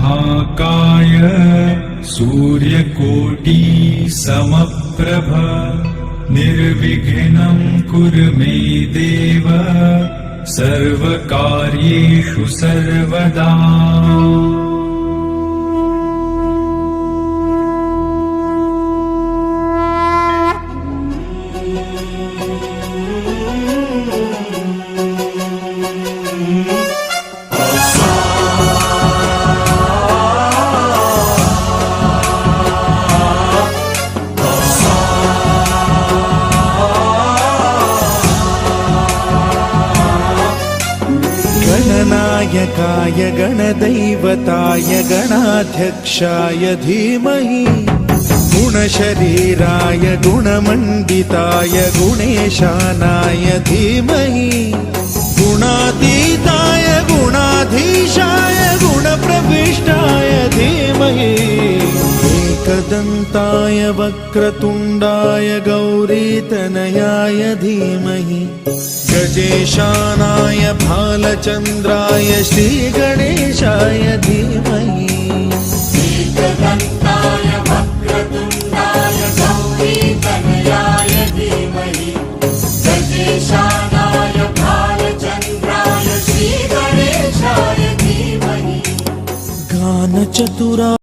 महाकाय सूर्यकोटि समप्रभ निर्विघ्नं कुरु मे देव सर्वकार्येषु सर्वदा। गणनायकाय गणदैवताय गणाध्यक्षाय धीमहि गुणशरीराय गुणमण्डिताय गुणेशानाय धीमहि गुणातीताय गुणाधीशाय गुणप्रविष्टाय धीमहि एकदन्ताय वक्रतुण्डाय गौरीतनयाय धीमहि गजेशानाय भालचन्द्राय श्रीगणेशाय धीमहि एकदन्ताय वक्रतुण्डाय गौरीतनयाय धीमहि गजेशानाय भालचन्द्राय श्रीगणेशाय धीमहि गानचतुरा